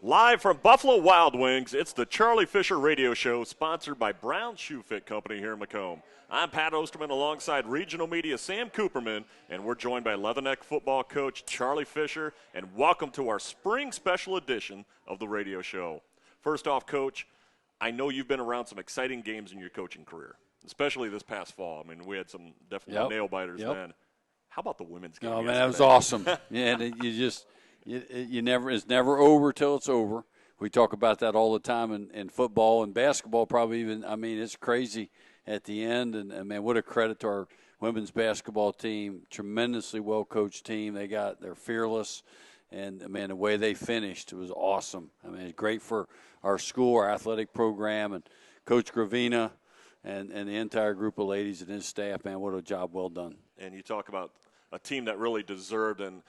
Live from Buffalo Wild Wings, it's the Charlie Fisher Radio Show, sponsored by Brown Shoe Fit Company here in Macomb. I'm Pat Osterman alongside regional media Sam Cooperman, and we're joined by Leatherneck football coach Charlie Fisher, and welcome to our spring special edition of the radio show. First off, Coach, I know you've been around some exciting games in your coaching career, especially this past fall. I mean, we had some definitely nail-biters then. How about the women's game? Oh, man, that was awesome. Yeah, it's never over till it's over. We talk about that all the time in football and basketball, probably even. I mean, it's crazy at the end. And man, what a credit to our women's basketball team. Tremendously well-coached team. They're fearless. And, man, the way they finished, it was awesome. I mean, it's great for our school, our athletic program, and Coach Gravina and the entire group of ladies and his staff. Man, what a job well done. And you talk about a team that really deserved, and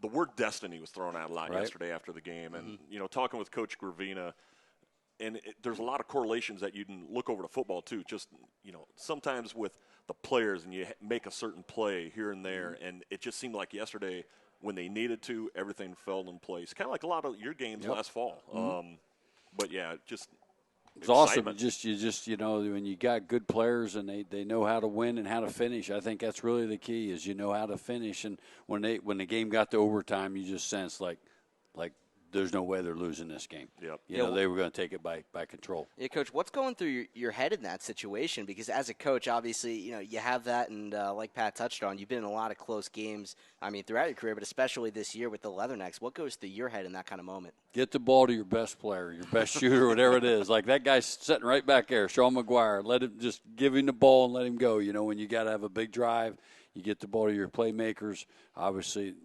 the word destiny was thrown out a lot yesterday after the game. And, you know, talking with Coach Gravina, and there's a lot of correlations that you can look over to football too. Just, you know, sometimes with the players and you make a certain play here and there, and it just seemed like yesterday when they needed to, everything fell in place. Kind of like a lot of your games last fall. But, yeah, just – it's awesome. You know, when you got good players and they know how to win and how to finish, I think that's really the key is you know how to finish. And when the game got to overtime, you just sensed like there's no way they're losing this game. Yep. You know, they were going to take it by control. Yeah, Coach, what's going through your head in that situation? Because as a coach, obviously, you know, you have that, and like Pat touched on, you've been in a lot of close games, I mean, throughout your career, but especially this year with the Leathernecks. What goes through your head in that kind of moment? Get the ball to your best player, your best shooter, whatever it is. Like that guy's sitting right back there, Sean McGuire. Let him just give him the ball and let him go. You know, when you got to have a big drive, you get the ball to your playmakers. Obviously,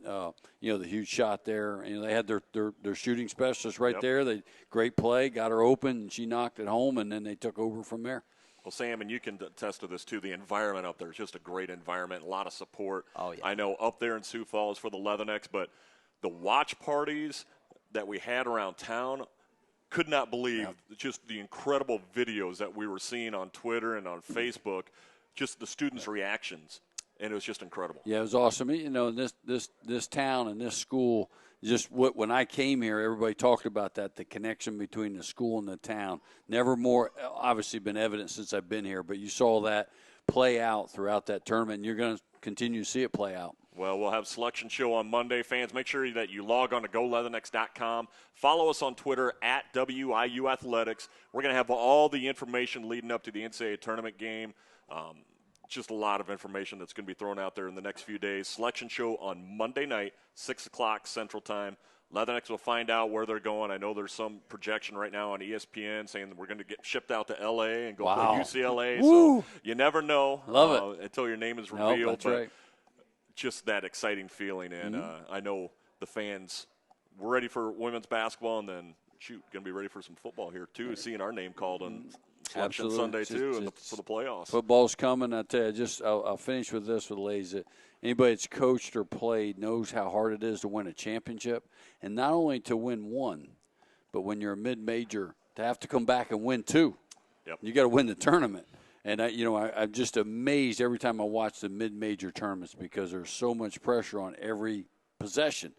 you know, the huge shot there. You know, they had their shooting specialist right there. They great play, got her open, and she knocked it home, and then they took over from there. Well, Sam, and you can attest to this too, the environment up there is just a great environment, a lot of support. Oh, yeah. I know up there in Sioux Falls for the Leathernecks, but the watch parties that we had around town, could not believe just the incredible videos that we were seeing on Twitter and on Facebook, just the students' reactions. And it was just incredible. Yeah, it was awesome. You know, this town and this school, just when I came here, everybody talked about that, the connection between the school and the town. Never more, obviously, been evident since I've been here, but you saw that play out throughout that tournament, and you're going to continue to see it play out. Well, we'll have selection show on Monday. Fans, make sure that you log on to GoLeathernecks.com. Follow us on Twitter at WIU Athletics. We're going to have all the information leading up to the NCAA tournament game. Just a lot of information that's going to be thrown out there in the next few days. Selection show on Monday night, 6 o'clock Central Time. Leathernecks will find out where they're going. I know there's some projection right now on ESPN saying that we're going to get shipped out to L.A. and go play UCLA. Woo. So you never know until your name is revealed. That's right. Just that exciting feeling. And I know the fans were ready for women's basketball, and then, going to be ready for some football here, too, seeing our name called on Selection Sunday, too, for the playoffs. Football's coming. I tell you, I'll finish with this with the ladies. Anybody that's coached or played knows how hard it is to win a championship, and not only to win one, but when you're a mid-major, to have to come back and win two. Yep. You got to win the tournament. And, I'm just amazed every time I watch the mid-major tournaments because there's so much pressure on every possession.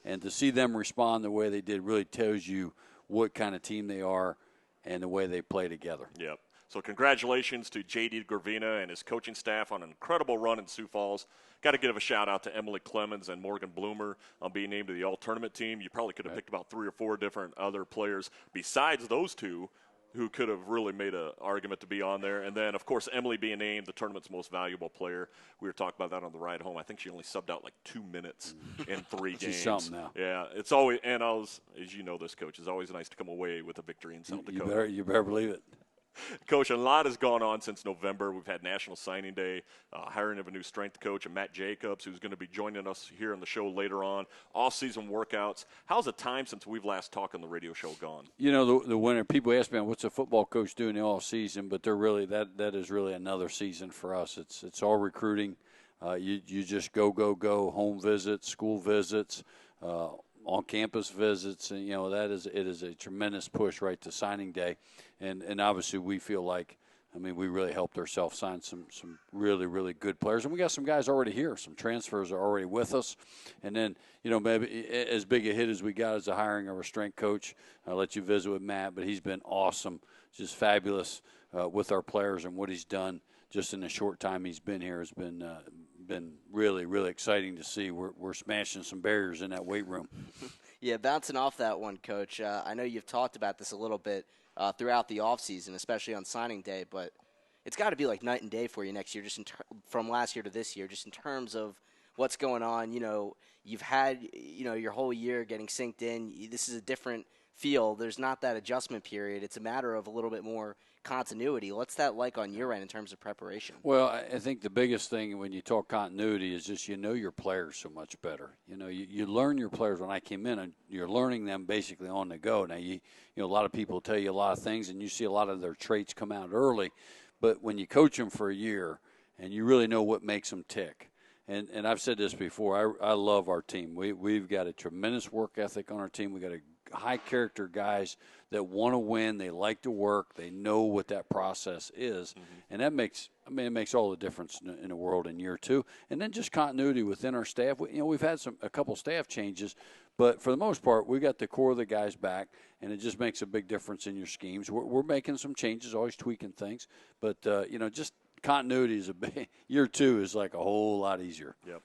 And to see them respond the way they did really tells you what kind of team they are and the way they play together. Yep. So congratulations to J.D. Gravina and his coaching staff on an incredible run in Sioux Falls. Got to give a shout-out to Emily Clemens and Morgan Bloomer on being named to the all-tournament team. You probably could have picked about 3 or 4 different other players besides those two who could have really made an argument to be on there. And then, of course, Emily being named the tournament's most valuable player. We were talking about that on the ride home. I think she only subbed out like 2 minutes in 3 games. She's something now. Yeah, it's always – and as you know this, Coach, it's always nice to come away with a victory in South Dakota. You better believe it. Coach, a lot has gone on since November. We've had National Signing Day, hiring of a new strength coach, and Matt Jacobs, who's going to be joining us here on the show later on, off-season workouts. How's the time since we've last talked on the radio show gone? You know, the winter, people ask me, what's a football coach doing in the off-season? But they're really that is really another season for us. It's all recruiting. You just go, home visits, school visits, on-campus visits, and it is a tremendous push right to signing day, and obviously we feel like I mean, we really helped ourselves sign some really, really good players. And we got some guys already here. Some transfers are already with us. And then, maybe as big a hit as we got is the hiring of our strength coach. I'll let you visit with Matt, but he's been awesome, just fabulous with our players, and what he's done just in the short time he's been here has been really, really exciting to see. We're smashing some barriers in that weight room. Yeah, bouncing off that one, Coach, I know you've talked about this a little bit throughout the offseason, especially on signing day, but it's got to be like night and day for you next year, just from last year to this year, just in terms of what's going on. You've had, your whole year getting synced in. This is a different feel. There's not that adjustment period. It's a matter of a little bit more continuity. What's that like on your end in terms of preparation? Well, I think the biggest thing when you talk continuity is just your players so much better. You learn your players. When I came in, and you're learning them basically on the go. Now, a lot of people tell you a lot of things, and you see a lot of their traits come out early. But when you coach them for a year, and you really know what makes them tick. And I've said this before, I love our team. We've got a tremendous work ethic on our team. We've got a high-character guys that want to win. They like to work. They know what that process is. Mm-hmm. And that makes all the difference in the world in year two. And then just continuity within our staff. We've had a couple staff changes, but for the most part, we got the core of the guys back, and it just makes a big difference in your schemes. We're making some changes, always tweaking things, but just continuity is year two is like a whole lot easier. Yep.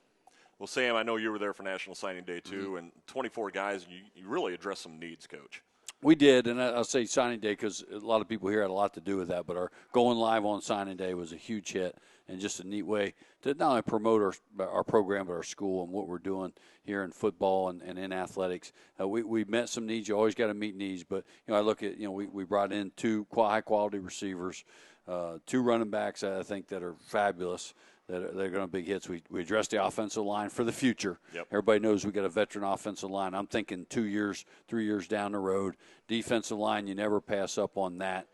Well, Sam, I know you were there for National Signing Day too, and 24 guys, and you really addressed some needs, Coach. We did, and I'll say signing day because a lot of people here had a lot to do with that, but our going live on signing day was a huge hit and just a neat way to not only promote our program but our school and what we're doing here in football and in athletics. We met some needs. You always got to meet needs, but I look at we brought in two high-quality receivers, two running backs I think that are fabulous. They're going to be big hits. We addressed the offensive line for the future. Yep. Everybody knows we got a veteran offensive line. I'm thinking 2 years, 3 years down the road. Defensive line, you never pass up on that.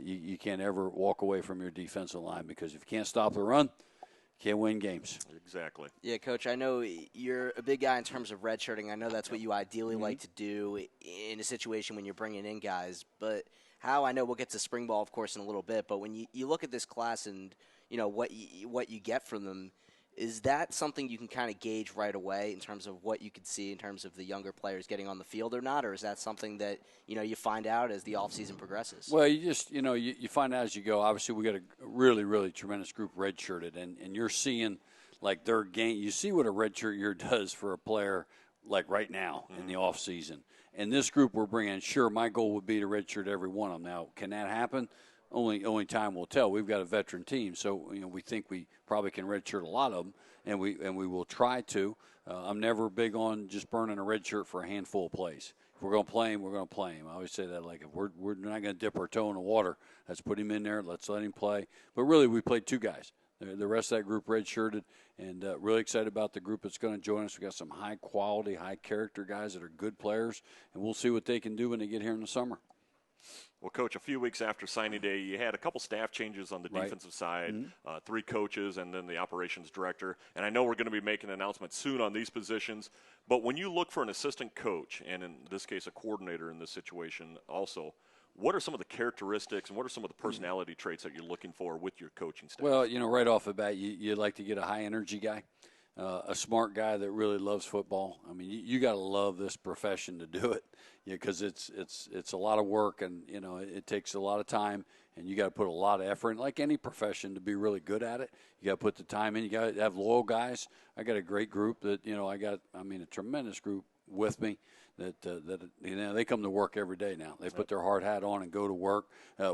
You can't ever walk away from your defensive line because if you can't stop the run, you can't win games. Exactly. Yeah, Coach, I know you're a big guy in terms of redshirting. I know that's what you ideally like to do in a situation when you're bringing in guys. But I know we'll get to spring ball, of course, in a little bit. But when you look at this class and what you get from them, is that something you can kind of gauge right away in terms of what you could see in terms of the younger players getting on the field or not, or is that something that you find out as the offseason progresses? Well, you just you find out as you go. Obviously, we got a really, really tremendous group redshirted, and you're seeing like their game. You see what a redshirt year does for a player like right now in the off season. And this group we're bringing, sure, my goal would be to redshirt every one of them. Now, can that happen? Only time will tell. We've got a veteran team, so we think we probably can redshirt a lot of them, and we will try to. I'm never big on just burning a red shirt for a handful of plays. If we're going to play him, we're going to play him. I always say that, like, if we're not going to dip our toe in the water, let's put him in there. Let's let him play. But really, we played two guys. The rest of that group redshirted, and really excited about the group that's going to join us. We got some high-quality, high-character guys that are good players, and we'll see what they can do when they get here in the summer. Well, Coach, a few weeks after signing day, you had a couple staff changes on the defensive side, 3 coaches, and then the operations director. And I know we're going to be making an announcement soon on these positions. But when you look for an assistant coach, and in this case a coordinator in this situation also, what are some of the characteristics and what are some of the personality traits that you're looking for with your coaching staff? Well, right off the bat, you'd like to get a high-energy guy. A smart guy that really loves football. I mean, you got to love this profession to do it, because it's a lot of work, and it takes a lot of time, and you got to put a lot of effort in. Like any profession, to be really good at it, you got to put the time in. You got to have loyal guys. I got a great group that a tremendous group with me. That they come to work every day now. They put their hard hat on and go to work.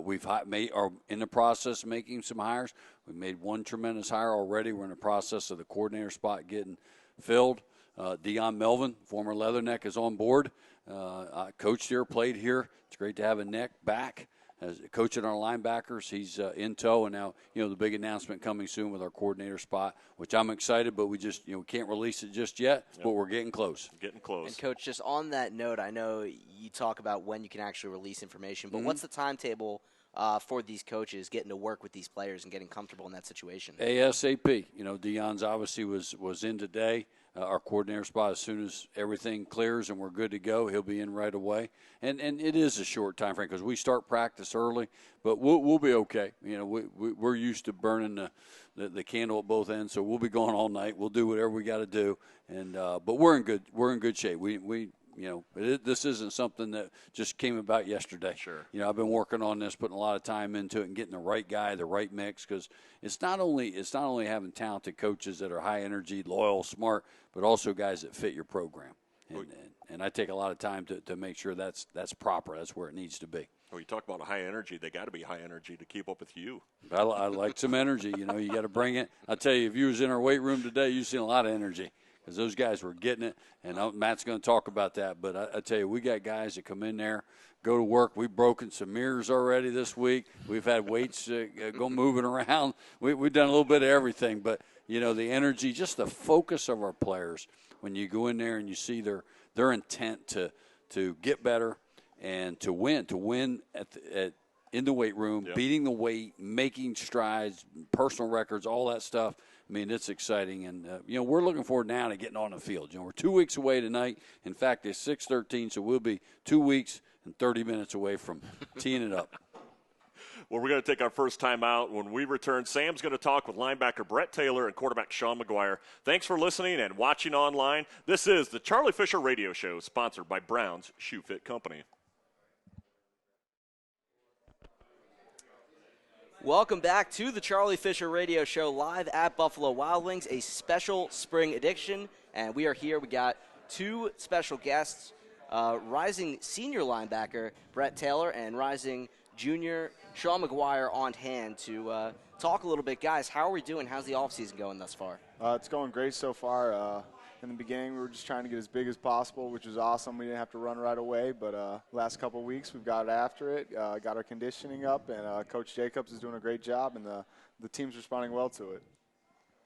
We've are in the process of making some hires. We made one tremendous hire already. We're in the process of the coordinator spot getting filled. Dion Melvin, former Leatherneck, is on board. I coached here, played here. It's great to have a neck back. As coaching our linebackers, he's in tow, and now the big announcement coming soon with our coordinator spot, which I'm excited, but we just we can't release it just yet, but we're getting close. Getting close. And Coach, just on that note, I know you talk about when you can actually release information, but what's the timetable for these coaches getting to work with these players and getting comfortable in that situation? ASAP. Deion's obviously was in today. Our coordinator spot, as soon as everything clears and we're good to go, he'll be in right away. And it is a short time frame because we start practice early, but we'll be okay. We're used to burning the candle at both ends, so we'll be going all night. We'll do whatever we got to do, and but we're in good shape. This isn't something that just came about yesterday. Sure. I've been working on this, putting a lot of time into it, and getting the right guy, the right mix. Because it's not only having talented coaches that are high energy, loyal, smart, but also guys that fit your program. And I take a lot of time to make sure that's proper. That's where it needs to be. Well, you talk about high energy. They got to be high energy to keep up with you. I like some energy. You got to bring it. I tell you, if you was in our weight room today, you'd seen a lot of energy. Because those guys were getting it, and Matt's going to talk about that. But I tell you, we got guys that come in there, go to work. We've broken some mirrors already this week. We've had weights go moving around. We've done a little bit of everything. But, the energy, just the focus of our players, when you go in there and you see their intent to get better and to win in the weight room, yep. Beating the weight, making strides, personal records, all that stuff. I mean, it's exciting, and, we're looking forward now to getting on the field. We're 2 weeks away tonight. In fact, it's 6:13, so we'll be 2 weeks and 30 minutes away from teeing it up. Well, we're going to take our first time out. When we return, Sam's going to talk with linebacker Brett Taylor and quarterback Sean McGuire. Thanks for listening and watching online. This is the Charlie Fisher Radio Show, sponsored by Brown's Shoe Fit Company. Welcome back to the Charlie Fisher Radio Show live at Buffalo Wild Wings, a special spring edition. And we are here. We got two special guests, rising senior linebacker Brett Taylor and rising junior Sean McGuire on hand to talk a little bit. Guys, how are we doing? How's the offseason going thus far? It's going great so far. In the beginning, we were just trying to get as big as possible, which was awesome. We didn't have to run right away, but last couple of weeks we've got after it, got our conditioning up, and Coach Jacobs is doing a great job, and the team's responding well to it.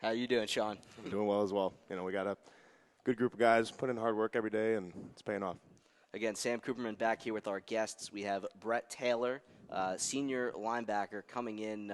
How are you doing, Sean? I'm doing well as well. We got a good group of guys put in hard work every day, and it's paying off. Again, Sam Cooperman back here with our guests. We have Brett Taylor, senior linebacker, coming in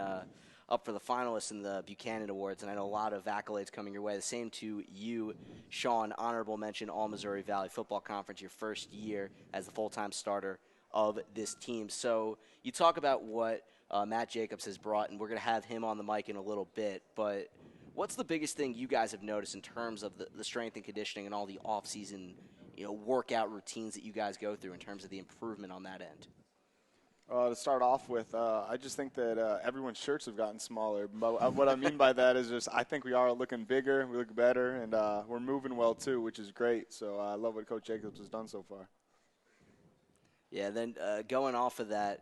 up for the finalists in the Buchanan Awards, and I know a lot of accolades coming your way. The same to you, Sean, honorable mention All-Missouri Valley Football Conference, your first year as the full-time starter of this team. So you talk about what Matt Jacobs has brought, and we're going to have him on the mic in a little bit, but what's the biggest thing you guys have noticed in terms of the strength and conditioning and all the off-season workout routines that you guys go through in terms of the improvement on that end? To start off with, I just think that everyone's shirts have gotten smaller. But what I mean by that is just I think we are looking bigger, we look better, and we're moving well too, which is great. So I love what Coach Jacobs has done so far. Yeah, then going off of that,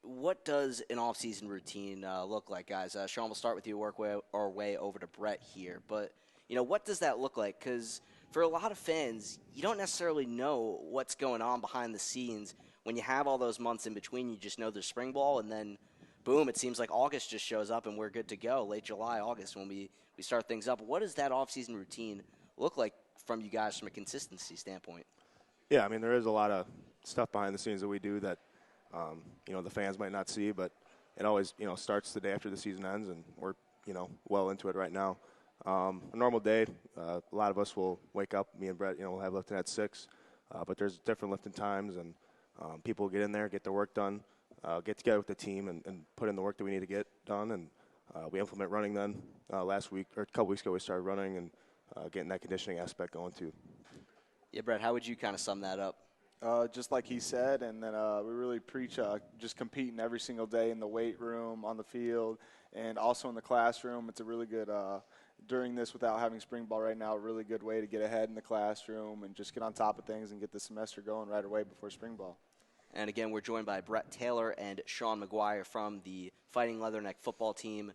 what does an off-season routine look like, guys? Sean, we'll start with you, work our way over to Brett here. But, what does that look like? Because for a lot of fans, you don't necessarily know what's going on behind the scenes. When you have all those months in between, you just know there's spring ball, and then, boom, it seems like August just shows up and we're good to go, late July, August, when we start things up. What does that off-season routine look like from you guys from a consistency standpoint? Yeah, there is a lot of stuff behind the scenes that we do that, the fans might not see, but it always, starts the day after the season ends, and we're, well into it right now. A normal day, a lot of us will wake up, me and Brett, we'll have lifting at 6, but there's different lifting times, and people get in there, get their work done, get together with the team and put in the work that we need to get done. And we implement running then. Last week, or a couple weeks ago, we started running and getting that conditioning aspect going too. Yeah, Brett, how would you kind of sum that up? Just like he said, and then we really preach just competing every single day in the weight room, on the field, and also in the classroom. It's a really good, during this without having spring ball right now, a really good way to get ahead in the classroom and just get on top of things and get the semester going right away before spring ball. And again, we're joined by Brett Taylor and Sean McGuire from the Fighting Leatherneck football team.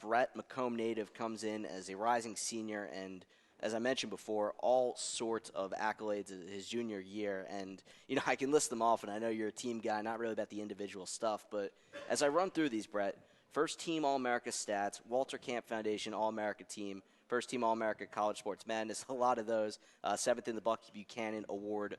Brett, Macomb native, comes in as a rising senior, and as I mentioned before, all sorts of accolades his junior year. And, I can list them off, and I know you're a team guy, not really about the individual stuff. But as I run through these, Brett, first team All-America stats, Walter Camp Foundation All-America team, first team All-America College Sports Madness, a lot of those, 7th in the Bucky Buchanan Award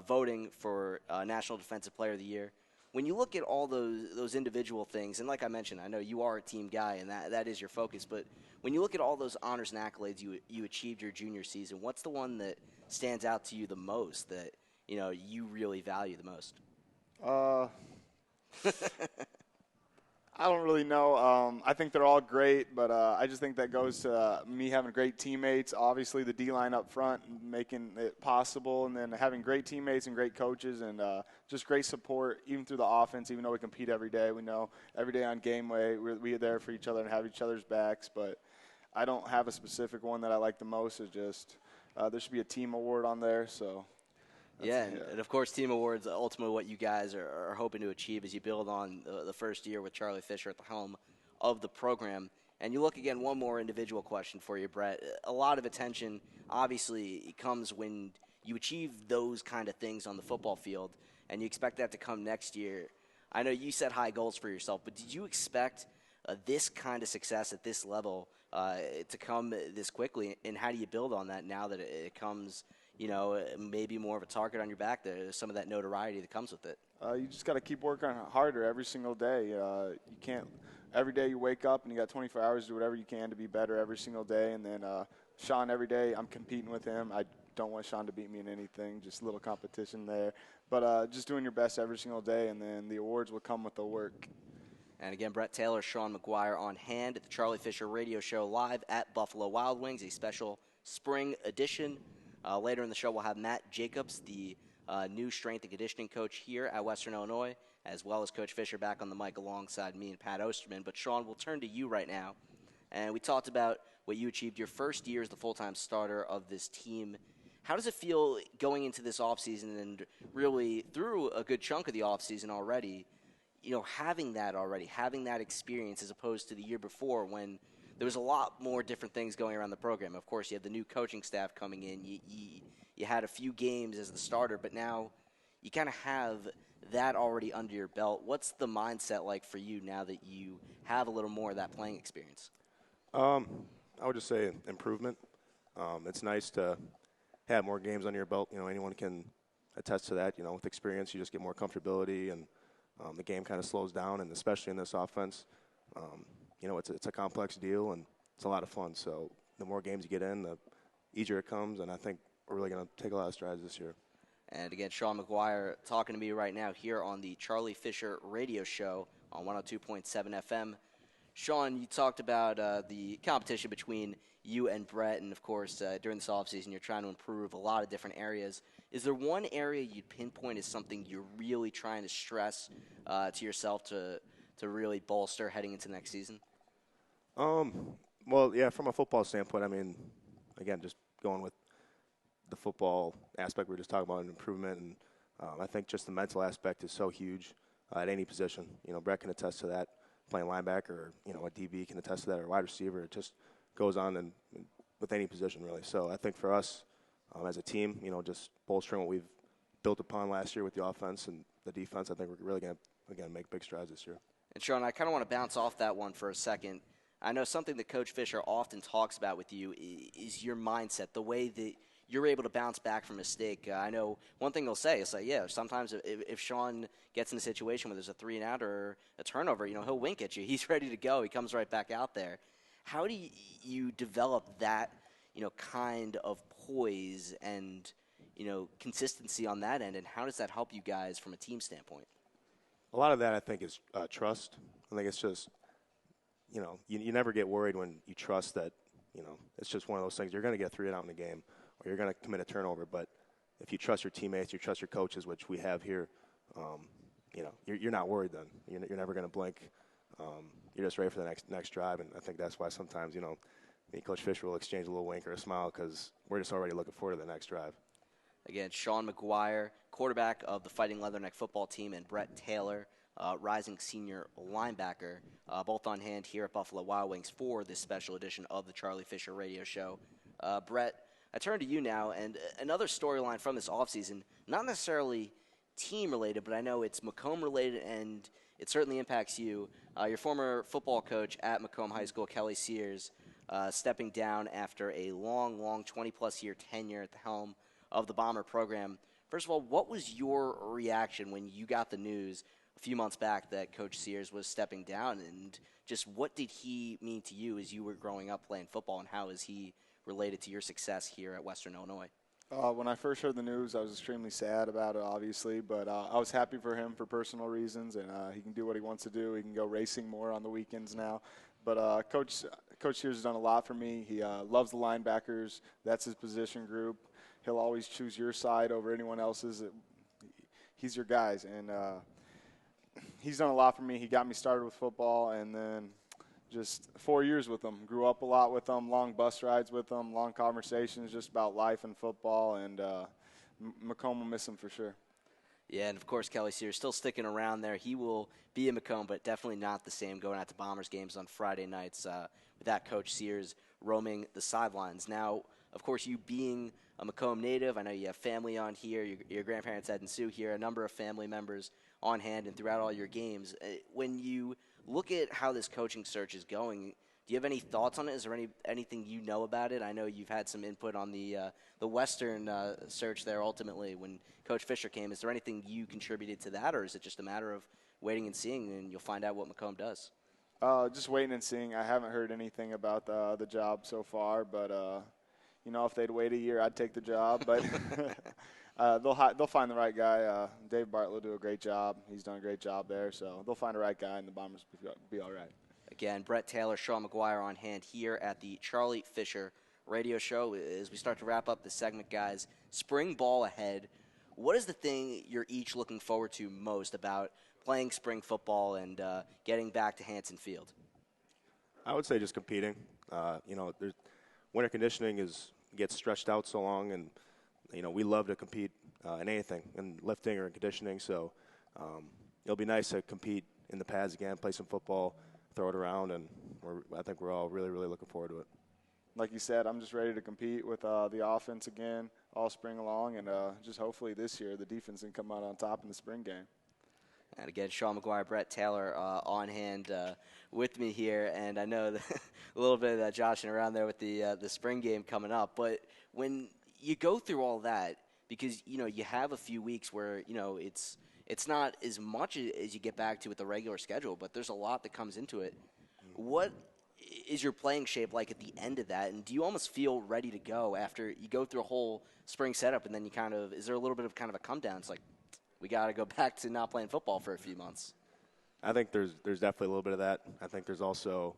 voting for National Defensive Player of the Year. when you look at all those individual things, and like I mentioned, I know you are a team guy, and that is your focus. But when you look at all those honors and accolades you achieved your junior season, what's the one that stands out to you the most that you really value the most? I don't really know. I think they're all great, but I just think that goes to me having great teammates. Obviously, the D-line up front, making it possible, and then having great teammates and great coaches and just great support, even through the offense, even though we compete every day. We know every day on game day we're there for each other and have each other's backs, but I don't have a specific one that I like the most. It's just there should be a team award on there, so. Yeah, and of course, team awards ultimately what you guys are hoping to achieve as you build on the first year with Charlie Fisher at the helm of the program. And you look again, one more individual question for you, Brett. A lot of attention, obviously, comes when you achieve those kind of things on the football field, and you expect that to come next year. I know you set high goals for yourself, but did you expect this kind of success at this level to come this quickly? And how do you build on that now that it comes – maybe more of a target on your back, there's some of that notoriety that comes with it? You just got to keep working harder every single day. You can't – every day you wake up and you got 24 hours to do whatever you can to be better every single day. And then Sean, every day I'm competing with him. I don't want Sean to beat me in anything, just a little competition there. But just doing your best every single day, and then the awards will come with the work. And again, Brett Taylor, Sean McGuire on hand at the Charlie Fisher Radio Show live at Buffalo Wild Wings, a special spring edition. Later in the show, we'll have Matt Jacobs, the new strength and conditioning coach here at Western Illinois, as well as Coach Fisher back on the mic alongside me and Pat Osterman. But, Sean, we'll turn to you right now. And we talked about what you achieved your first year as the full-time starter of this team. How does it feel going into this offseason and really through a good chunk of the offseason already, having that experience as opposed to the year before when – there was a lot more different things going around the program. Of course, you had the new coaching staff coming in. You had a few games as the starter, but now you kind of have that already under your belt. What's the mindset like for you now that you have a little more of that playing experience? I would just say improvement. It's nice to have more games under your belt. Anyone can attest to that. With experience, you just get more comfortability, and the game kind of slows down, and especially in this offense. It's a complex deal, and it's a lot of fun. So the more games you get in, the easier it comes, and I think we're really going to take a lot of strides this year. And again, Sean McGuire talking to me right now here on the Charlie Fisher Radio Show on 102.7 FM. Sean, you talked about the competition between you and Brett, and of course, during this offseason, you're trying to improve a lot of different areas. Is there one area you'd pinpoint as something you're really trying to stress to yourself to really bolster heading into next season? Well, yeah, from a football standpoint, again, just going with the football aspect we were just talking about, improvement, and I think just the mental aspect is so huge at any position. Brett can attest to that, playing linebacker, or, a DB can attest to that, or wide receiver. It just goes on and with any position, really. So I think for us as a team, just bolstering what we've built upon last year with the offense and the defense, I think we're really going to, again, make big strides this year. And, Sean, I kind of want to bounce off that one for a second. I know something that Coach Fisher often talks about with you is your mindset, the way that you're able to bounce back from a mistake. I know one thing he'll say is, sometimes if Sean gets in a situation where there's a 3-and-out or a turnover, he'll wink at you. He's ready to go. He comes right back out there. How do you develop that, kind of poise and, consistency on that end, and how does that help you guys from a team standpoint? A lot of that, I think, is trust. I think it's just, you never get worried when you trust that, it's just one of those things. You're going to get 3-and-out in a game, or you're going to commit a turnover. But if you trust your teammates, you trust your coaches, which we have here, you're not worried then. You're never going to blink. You're just ready for the next drive. And I think that's why sometimes, me and Coach Fisher will exchange a little wink or a smile because we're just already looking forward to the next drive. Again, Sean McGuire, quarterback of the Fighting Leatherneck football team, and Brett Taylor, rising senior linebacker, both on hand here at Buffalo Wild Wings for this special edition of the Charlie Fisher Radio Show. Brett, I turn to you now, and another storyline from this offseason, not necessarily team-related, but I know it's Macomb-related, and it certainly impacts you. Your former football coach at Macomb High School, Kelly Sears, stepping down after a long 20-plus year tenure at the helm of the Bomber program. First of all, what was your reaction when you got the news few months back that Coach Sears was stepping down, and just what did he mean to you as you were growing up playing football, and how is he related to your success here at Western Illinois? When I first heard the news, I was extremely sad about it, obviously, but I was happy for him for personal reasons, and he can do what he wants to do. He can go racing more on the weekends now. But Coach Sears has done a lot for me. He loves the linebackers. That's his position group. He'll always choose your side over anyone else's. He's your guys, and he's done a lot for me. He got me started with football, and then just 4 years with him. Grew up a lot with him, long bus rides with him, long conversations just about life and football, and Macomb will miss him for sure. Yeah, and of course, Kelly Sears still sticking around there. He will be in Macomb, but definitely not the same going out to Bombers games on Friday nights with that Coach Sears roaming the sidelines. Now, of course, you being a Macomb native, I know you have family on here. Your grandparents, Ed and Sue, here, a number of family members on hand and throughout all your games. When you look at how this coaching search is going, do you have any thoughts on it? Is there anything you know about it? I know you've had some input on the Western search there ultimately when Coach Fisher came. Is there anything you contributed to that, or is it just a matter of waiting and seeing, and you'll find out what Macomb does? Just waiting and seeing. I haven't heard anything about the job so far, but if they'd wait a year, I'd take the job. But they'll find the right guy. Dave Bartlett will do a great job. He's done a great job there, so they'll find the right guy, and the Bombers will be all right. Again, Brett Taylor, Sean McGuire on hand here at the Charlie Fisher Radio Show. As we start to wrap up this segment, guys, spring ball ahead. What is the thing you're each looking forward to most about playing spring football and getting back to Hanson Field? I would say just competing. Winter conditioning gets stretched out so long, and we love to compete in anything, in lifting or in conditioning. So it'll be nice to compete in the pads again, play some football, throw it around, and I think we're all really, really looking forward to it. Like you said, I'm just ready to compete with the offense again all spring long, and just hopefully this year the defense can come out on top in the spring game. And again, Sean McGuire, Brett Taylor on hand with me here, and I know that a little bit of joshing around there with the spring game coming up. But when you go through all that, because you have a few weeks where it's not as much as you get back to with the regular schedule, but there's a lot that comes into it. What is your playing shape like at the end of that, and do you almost feel ready to go after you go through a whole spring setup, and then is there a little bit of kind of a come down? It's like, we got to go back to not playing football for a few months. I think there's definitely a little bit of that. I think there's also,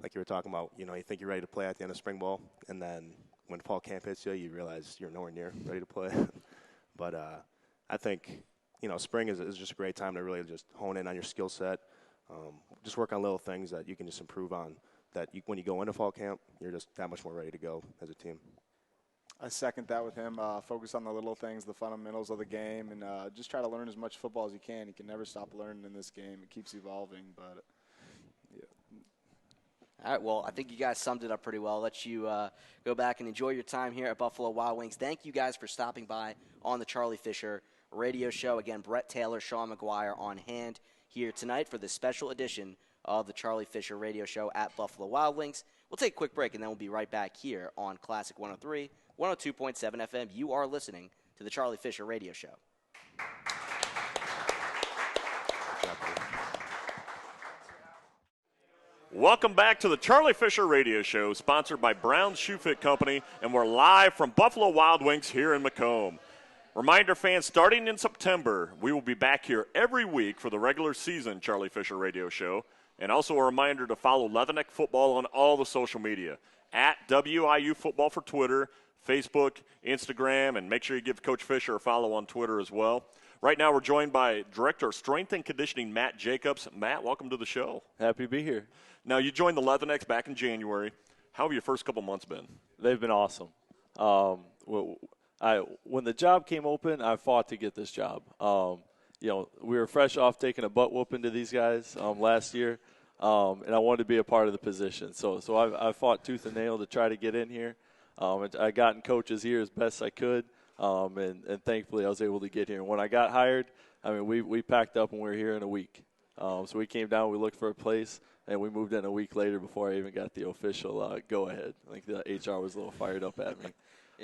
like you were talking about, you think you're ready to play at the end of spring ball, and then when fall camp hits you, you realize you're nowhere near ready to play. But I think, spring is just a great time to really just hone in on your skill set, just work on little things that you can just improve on, that when you go into fall camp, you're just that much more ready to go as a team. I second that with him. Focus on the little things, the fundamentals of the game, and just try to learn as much football as you can. You can never stop learning in this game. It keeps evolving, but yeah. All right, well, I think you guys summed it up pretty well. I'll let you go back and enjoy your time here at Buffalo Wild Wings. Thank you guys for stopping by on the Charlie Fisher Radio Show. Again, Brett Taylor, Sean McGuire on hand here tonight for this special edition of the Charlie Fisher Radio Show at Buffalo Wild Wings. We'll take a quick break, and then we'll be right back here on Classic 103, 102.7 FM. You are listening to the Charlie Fisher Radio Show. Welcome back to the Charlie Fisher Radio Show, sponsored by Brown's Shoe Fit Company, and we're live from Buffalo Wild Wings here in Macomb. Reminder fans, starting in September, we will be back here every week for the regular season Charlie Fisher Radio Show. And also a reminder to follow Leatherneck Football on all the social media, at WIU Football for Twitter, Facebook, Instagram, and make sure you give Coach Fisher a follow on Twitter as well. Right now we're joined by Director of Strength and Conditioning, Matt Jacobs. Matt, welcome to the show. Happy to be here. Now, you joined the Leathernecks back in January. How have your first couple months been? They've been awesome. When the job came open, I fought to get this job. We were fresh off taking a butt whooping to these guys last year, and I wanted to be a part of the position. So I fought tooth and nail to try to get in here. I got in Coach's ear as best I could, and thankfully I was able to get here. And when I got hired, we packed up and we were here in a week. So we came down, we looked for a place, and we moved in a week later before I even got the official go-ahead. I think the HR was a little fired up at me.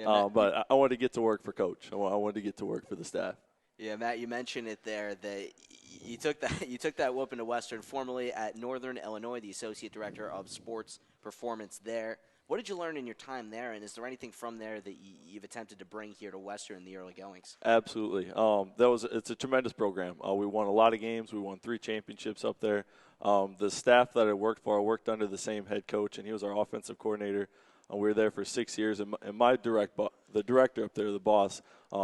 But I wanted to get to work for Coach. I wanted to get to work for the staff. Yeah, Matt, you mentioned it there that you took that whooping to Western, formerly at Northern Illinois, the associate director of sports performance there. What did you learn in your time there, and is there anything from there that you've attempted to bring here to Western in the early goings? Absolutely. It's a tremendous program. We won a lot of games. We won 3 championships up there. The staff that I worked for, I worked under the same head coach, and he was our offensive coordinator. We were there for 6 years, and the director up there, the boss,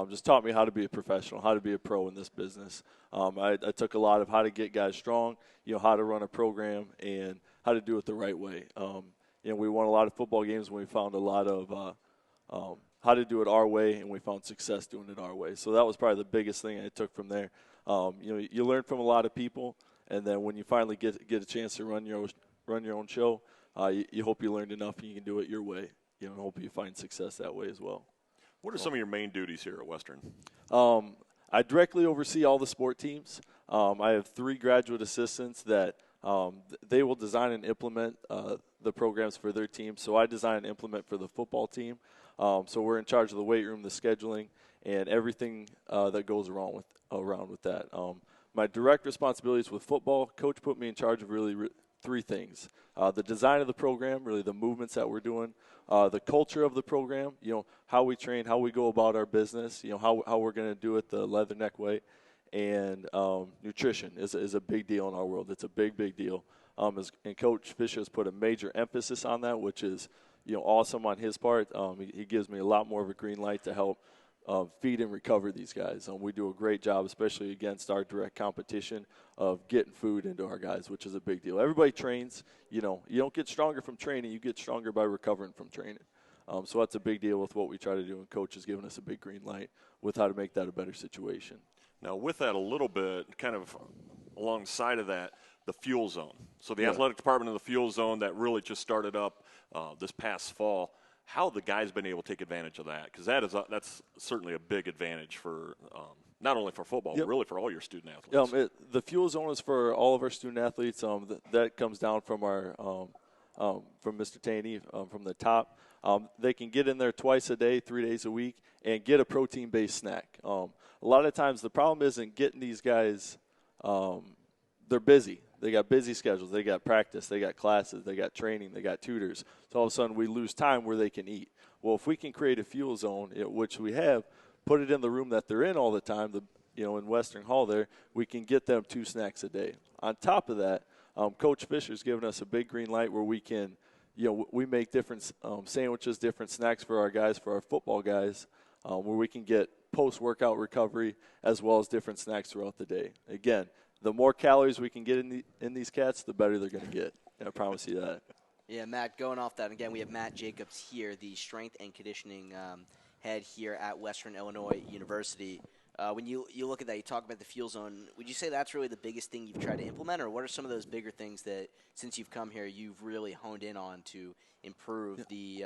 just taught me how to be a professional, how to be a pro in this business. I took a lot of how to get guys strong, how to run a program, and how to do it the right way. We won a lot of football games when we found a lot of how to do it our way, and we found success doing it our way. So that was probably the biggest thing I took from there. You learn from a lot of people, and then when you finally get a chance to run your own show, you hope you learned enough and you can do it your way. And hope you find success that way as well. What are some of your main duties here at Western? I directly oversee all the sport teams. I have 3 graduate assistants that they will design and implement the programs for their team. So I design and implement for the football team. So we're in charge of the weight room, the scheduling, and everything that goes around with that. My direct responsibilities with football, coach put me in charge of really 3 things. The design of the program, really the movements that we're doing, the culture of the program, how we train, how we go about our business, how we're going to do it the Leatherneck way, and nutrition is a big deal in our world. It's a big, big deal. And Coach Fisher has put a major emphasis on that, which is awesome on his part. He gives me a lot more of a green light to help feed and recover these guys. We do a great job, especially against our direct competition, of getting food into our guys, which is a big deal. Everybody trains. You don't get stronger from training. You get stronger by recovering from training. So that's a big deal with what we try to do, and Coach has given us a big green light with how to make that a better situation. Now, with that a little bit, kind of alongside of that, the fuel zone. So the athletic department of the fuel zone that really just started up this past fall. How have the guys been able to take advantage of that? Because that's certainly a big advantage for not only for football, but really for all your student athletes. The fuel zone is for all of our student athletes. That comes down from our from Mr. Taney from the top. They can get in there twice a day, 3 days a week, and get a protein-based snack. A lot of times the problem isn't getting these guys. They're busy. They got busy schedules. They got practice. They got classes. They got training. They got tutors. So all of a sudden we lose time where they can eat. Well, if we can create a fuel zone, which we have, put it in the room that they're in all the time, in Western Hall there, we can get them 2 snacks a day. On top of that, Coach Fisher's given us a big green light where we can, we make different sandwiches, different snacks for our guys, for our football guys, where we can get post-workout recovery as well as different snacks throughout the day. Again, the more calories we can get in these cats, the better they're going to get. I promise you that. Yeah, Matt, going off that, again, we have Matt Jacobs here, the strength and conditioning head here at Western Illinois University. When you look at that, you talk about the fuel zone. Would you say that's really the biggest thing you've tried to implement, or what are some of those bigger things that, since you've come here, you've really honed in on to improve the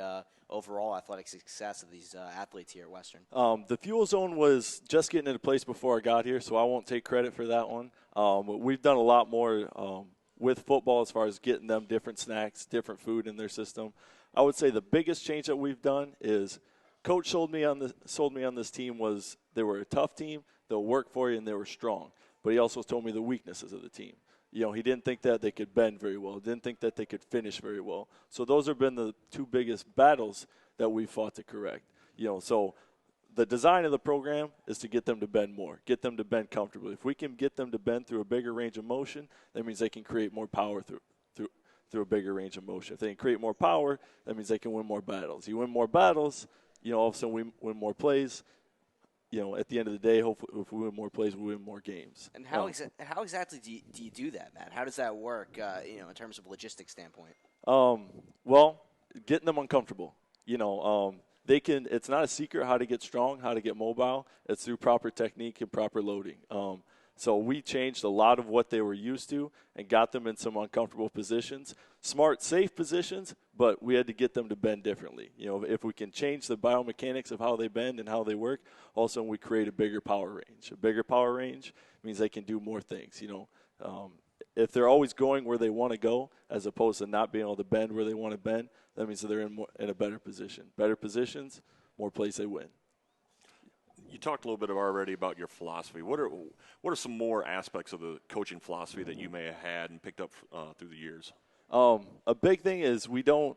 overall athletic success of these athletes here at Western? The fuel zone was just getting into place before I got here, so I won't take credit for that one. We've done a lot more with football as far as getting them different snacks, different food in their system. I would say the biggest change that we've done is Coach sold me on this team was they were a tough team, they'll work for you, and they were strong. But he also told me the weaknesses of the team. He didn't think that they could bend very well, didn't think that they could finish very well. So those have been the 2 biggest battles that we fought to correct. So the design of the program is to get them to bend more, get them to bend comfortably. If we can get them to bend through a bigger range of motion, that means they can create more power through a bigger range of motion. If they can create more power, that means they can win more battles. You win more battles, all of a sudden we win more plays. At the end of the day, hopefully if we win more plays, we win more games. And how exactly do you do that, Matt? How does that work, in terms of a logistics standpoint? Well, getting them uncomfortable. It's not a secret how to get strong, how to get mobile. It's through proper technique and proper loading. So we changed a lot of what they were used to and got them in some uncomfortable positions. Smart, safe positions, but we had to get them to bend differently. If we can change the biomechanics of how they bend and how they work, also we create a bigger power range. A bigger power range means they can do more things. If they're always going where they want to go as opposed to not being able to bend where they want to bend, that means that they're in a better position. Better positions, more plays they win. You talked a little bit already about your philosophy. What are some more aspects of the coaching philosophy that you may have had and picked up through the years? A big thing is we do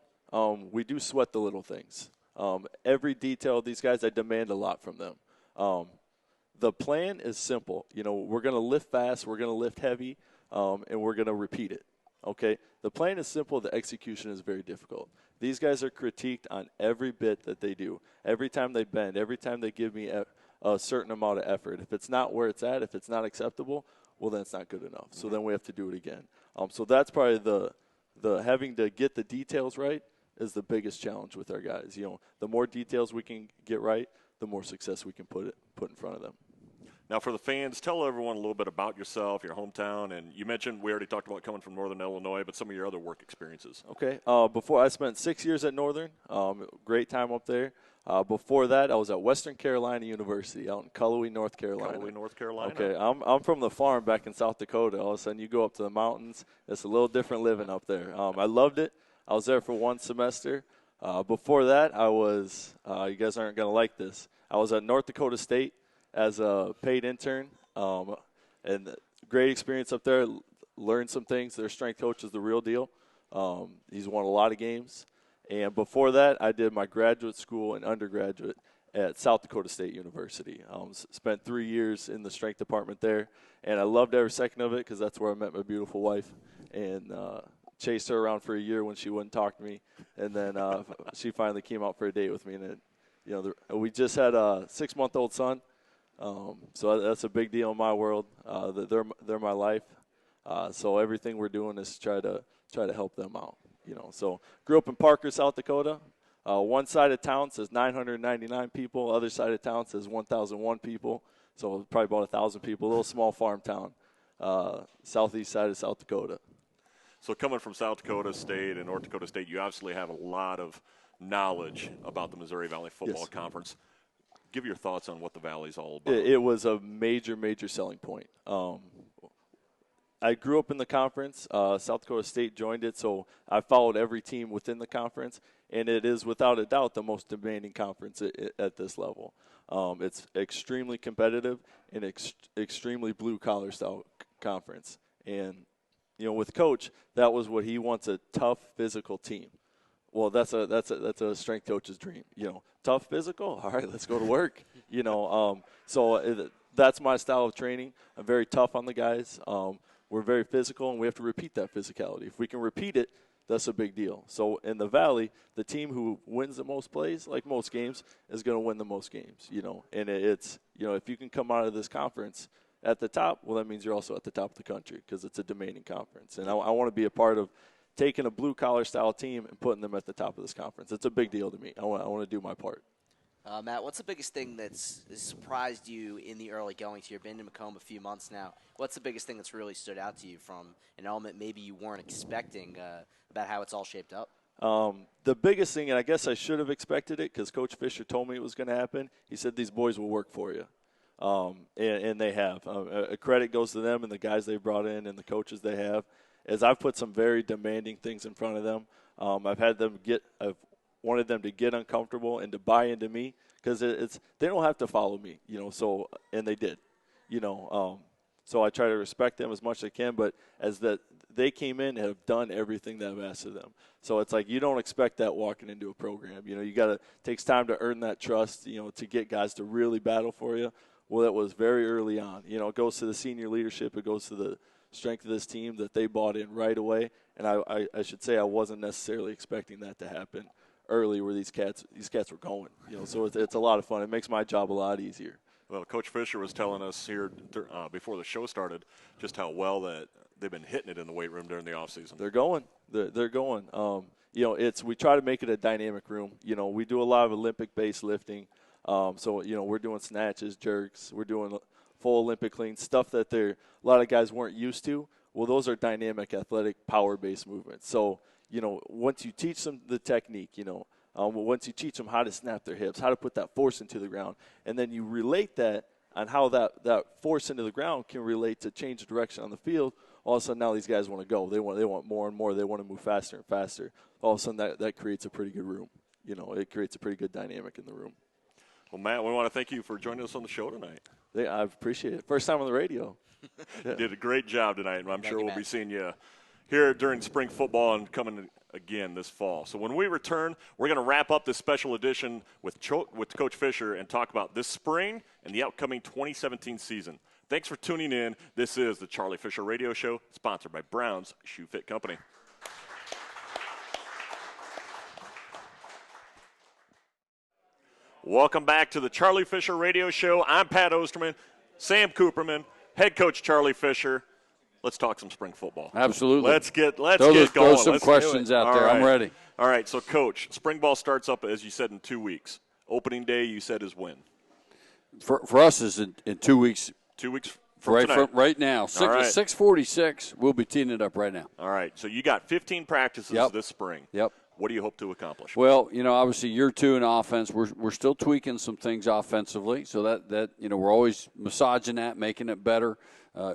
sweat the little things. Every detail of these guys, I demand a lot from them. The plan is simple. We're going to lift fast, we're going to lift heavy, and we're going to repeat it. Okay? The plan is simple. The execution is very difficult. These guys are critiqued on every bit that they do. Every time they bend, every time they give me a certain amount of effort. If it's not where it's at, if it's not acceptable, well, then it's not good enough. So then we have to do it again. So that's probably the having to get the details right is the biggest challenge with our guys. The more details we can get right, the more success we can put in front of them. Now, for the fans, tell everyone a little bit about yourself, your hometown, and you mentioned we already talked about coming from Northern Illinois, but some of your other work experiences. Okay. Before I spent 6 years at Northern, great time up there. Before that, I was at Western Carolina University out in Cullowhee, North Carolina. Cullowhee, North Carolina. Okay. I'm from the farm back in South Dakota. All of a sudden, you go up to the mountains. It's a little different living up there. I loved it. I was there for 1 semester. Before that, I was you guys aren't going to like this. I was at North Dakota State as a paid intern, and great experience up there. Learned some things. Their strength coach is the real deal. He's won a lot of games. And before that, I did my graduate school and undergraduate at South Dakota State University. Spent 3 years in the strength department there, and I loved every second of it because that's where I met my beautiful wife, and chased her around for a year when she wouldn't talk to me, and then she finally came out for a date with me. And we just had a 6-month-old son. So that's a big deal in my world. They're my life. So everything we're doing is try to help them out. So grew up in Parker, South Dakota. One side of town says 999 people. Other side of town says 1,001 people. So probably about 1,000 people. A little small farm town, southeast side of South Dakota. So coming from South Dakota State and North Dakota State, you obviously have a lot of knowledge about the Missouri Valley Football Conference. Give your thoughts on what the Valley's all about. It was a major, major selling point. I grew up in the conference. South Dakota State joined it, so I followed every team within the conference, and it is without a doubt the most demanding conference at this level. It's extremely competitive and extremely blue-collar style conference. And, with Coach, that was what he wants, a tough, physical team. Well, that's a strength coach's dream. Tough, physical. All right, let's go to work. So that's my style of training. I'm very tough on the guys. We're very physical, and we have to repeat that physicality. If we can repeat it, that's a big deal. So in the Valley, the team who wins the most plays, like most games, is going to win the most games. And it's if you can come out of this conference at the top, well, that means you're also at the top of the country because it's a demanding conference. And I want to be a part of taking a blue-collar style team and putting them at the top of this conference. It's a big deal to me. I want to do my part. Matt, what's the biggest thing that's surprised you in the early goings? You've been to Macomb a few months now. What's the biggest thing that's really stood out to you from an element maybe you weren't expecting about how it's all shaped up? The biggest thing, and I guess I should have expected it because Coach Fisher told me it was going to happen, he said these boys will work for you. And they have. A credit goes to them and the guys they brought in and the coaches they have. As I've put some very demanding things in front of them, I've wanted them to get uncomfortable and to buy into me because they don't have to follow me, so, and they did, so I try to respect them as much as I can, but as that they came in and have done everything that I've asked of them. So it's like you don't expect that walking into a program. You got to takes time to earn that trust, to get guys to really battle for you. Well, it was very early on. It goes to the senior leadership. It goes to the strength of this team that they bought in right away. And I should say I wasn't necessarily expecting that to happen early where these cats were going. So it's a lot of fun. It makes my job a lot easier. Well, Coach Fisher was telling us here before the show started just how well that they've been hitting it in the weight room during the offseason. They're going. They're going. We try to make it a dynamic room. We do a lot of Olympic-based lifting. So we're doing snatches, jerks. We're doing full Olympic cleans, stuff that a lot of guys weren't used to. Well, those are dynamic, athletic, power-based movements. So, once you teach them the technique, once you teach them how to snap their hips, how to put that force into the ground, and then you relate that on how that force into the ground can relate to change of direction on the field, all of a sudden now these guys want to go. They want more and more. They want to move faster and faster. All of a sudden that creates a pretty good room. It creates a pretty good dynamic in the room. Well, Matt, we want to thank you for joining us on the show tonight. I appreciate it. First time on the radio. You did a great job tonight, and I'm sure we'll Matt. be seeing you here during spring football and coming again this fall. So when we return, we're going to wrap up this special edition with Coach Fisher and talk about this spring and the upcoming 2017 season. Thanks for tuning in. This is the Charlie Fisher Radio Show, sponsored by Brown's Shoe Fit Company. Welcome back to the Charlie Fisher Radio Show. I'm Pat Osterman, Sam Cooperman, head coach Charlie Fisher. Let's talk some spring football. Absolutely. Let's get going. Throw some Let's questions out there. All right. I'm ready. All right, so Coach, spring ball starts up, as you said, in 2 weeks. Opening day, you said, is when? For us, is in 2 weeks. 2 weeks from tonight. Right now. All right. 6:46. We'll be teeing it up right now. All right, so you got 15 practices this spring. Yep. What do you hope to accomplish? Well, obviously year 2 in offense, we're still tweaking some things offensively. So that we're always massaging that, making it better.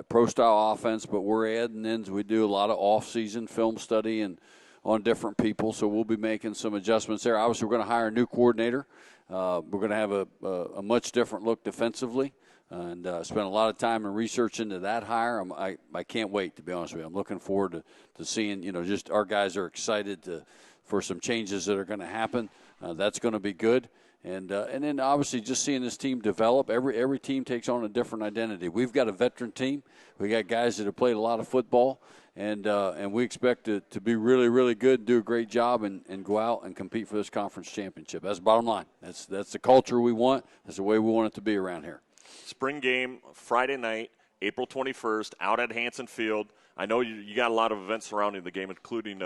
Pro-style offense, but we're adding in. We do a lot of off-season film study and on different people, so we'll be making some adjustments there. Obviously, we're going to hire a new coordinator. We're going to have a much different look defensively, and spend a lot of time and research into that hire. I can't wait, to be honest with you. I'm looking forward to seeing, just our guys are excited for some changes that are going to happen. That's going to be good. And then obviously just seeing this team develop. Every team takes on a different identity. We've got a veteran team. We got guys that have played a lot of football, and we expect to be really, really good, do a great job, and go out and compete for this conference championship. That's the bottom line. That's the culture we want. That's the way we want it to be around here. Spring game, Friday night, April 21st, out at Hanson Field. I know you got a lot of events surrounding the game, including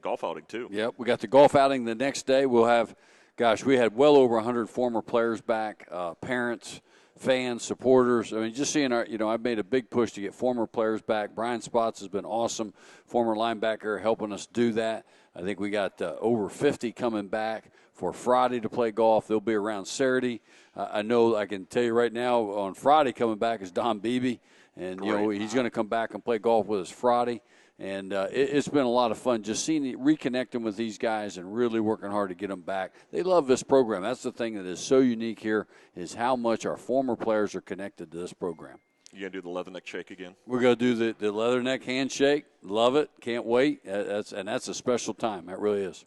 golf outing too. Yep, we got the golf outing the next day. We'll have – gosh, we had well over 100 former players back, parents, fans, supporters. I mean, just seeing I've made a big push to get former players back. Brian Spots has been awesome, former linebacker, helping us do that. I think we got over 50 coming back for Friday to play golf. They'll be around Saturday. I know I can tell you right now on Friday coming back is Don Beebe, and he's going to come back and play golf with us Friday. And it's been a lot of fun just reconnecting with these guys and really working hard to get them back. They love this program. That's the thing that is so unique here is how much our former players are connected to this program. You going to do the leatherneck shake again? We're going to do the leatherneck handshake. Love it. Can't wait. That's a special time. That really is.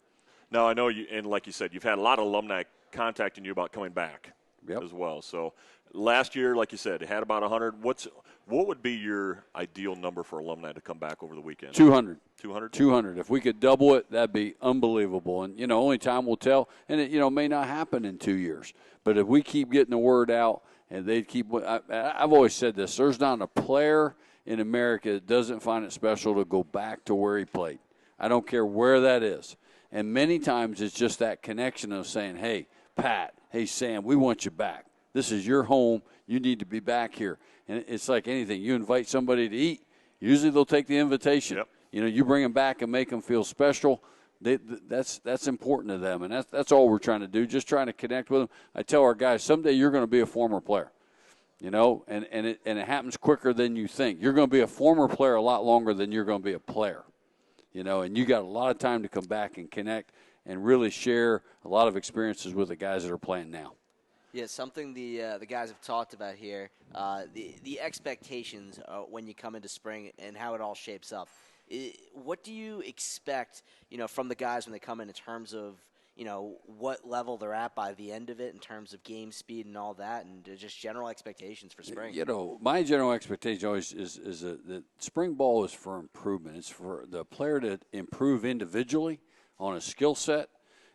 Now, I know you, and like you said, you've had a lot of alumni contacting you about coming back as well. So last year, like you said, it had about 100. What would be your ideal number for alumni to come back over the weekend? 200. 200? 200. If we could double it, that'd be unbelievable. And, only time will tell. And it, may not happen in 2 years. But if we keep getting the word out and they keep – I've always said this. There's not a player in America that doesn't find it special to go back to where he played. I don't care where that is. And many times it's just that connection of saying, hey, Pat, hey, Sam, we want you back. This is your home. You need to be back here. And it's like anything. You invite somebody to eat, usually they'll take the invitation. Yep. You bring them back and make them feel special. That's important to them, and that's all we're trying to do, just trying to connect with them. I tell our guys, someday you're going to be a former player, and it happens quicker than you think. You're going to be a former player a lot longer than you're going to be a player, and you got a lot of time to come back and connect and really share a lot of experiences with the guys that are playing now. Yeah, something the guys have talked about here, the expectations when you come into spring and how it all shapes up. What do you expect, from the guys when they come in terms of, what level they're at by the end of it in terms of game speed and all that, and just general expectations for spring? My general expectation always is that spring ball is for improvement. It's for the player to improve individually on a skill set,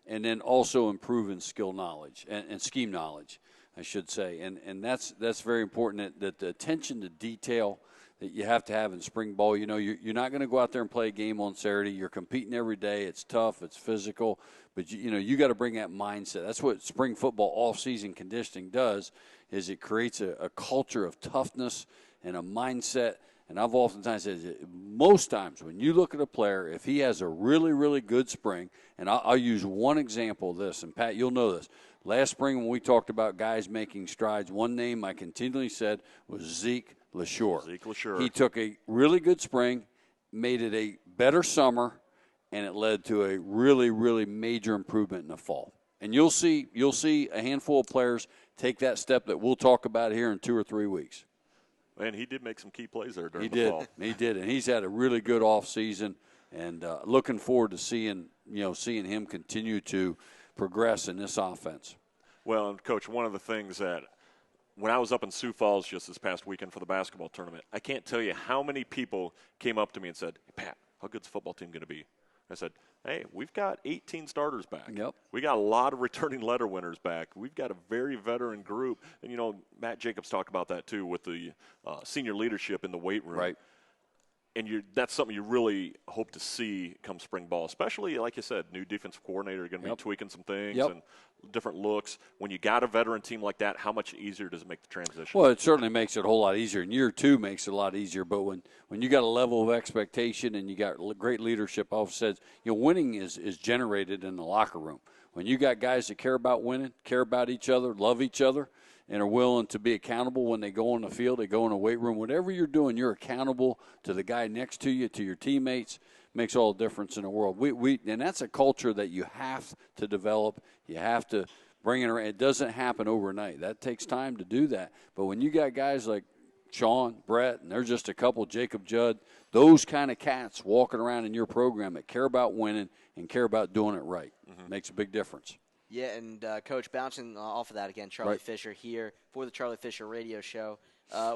and then also improve in skill knowledge and scheme knowledge, I should say. And that's very important, that the attention to detail that you have to have in spring ball. You're not going to go out there and play a game on Saturday. You're competing every day. It's tough. It's physical. But, you got to bring that mindset. That's what spring football off-season conditioning does, is it creates a culture of toughness and a mindset. And I've oftentimes said, most times when you look at a player, if he has a really, really good spring, and I'll use one example of this, and Pat, you'll know this. Last spring when we talked about guys making strides, one name I continually said was Zeke LaSure. Zeke LaSure. He took a really good spring, made it a better summer, and it led to a really, really major improvement in the fall. And you'll see a handful of players take that step that we'll talk about here in 2 or 3 weeks. And he did make some key plays there during the fall. He did, and he's had a really good off season, and looking forward to seeing him continue to progress in this offense. Well, and Coach, one of the things that when I was up in Sioux Falls just this past weekend for the basketball tournament, I can't tell you how many people came up to me and said, "Hey, Pat, how good's the football team going to be?" I said, "Hey, we've got 18 starters back. Yep. We got a lot of returning letter winners back. We've got a very veteran group." And, Matt Jacobs talked about that, too, with the senior leadership in the weight room. Right. And that's something you really hope to see come spring ball, especially, like you said, new defensive coordinator going to be tweaking some things and different looks. When you got a veteran team like that, how much easier does it make the transition? Well, it certainly makes it a whole lot easier. And year 2 makes it a lot easier. But when you got a level of expectation and you got great leadership, all said, winning is generated in the locker room. When you got guys that care about winning, care about each other, love each other, and are willing to be accountable when they go on the field, they go in the weight room, whatever you're doing, you're accountable to the guy next to you, to your teammates. Makes all the difference in the world. And that's a culture that you have to develop. You have to bring it around. It doesn't happen overnight. That takes time to do that. But when you got guys like Sean, Brett, and there's just a couple, Jacob Judd, those kind of cats walking around in your program that care about winning and care about doing it right, makes a big difference. Yeah, and Coach, bouncing off of that again, Charlie Fisher here for the Charlie Fisher Radio Show.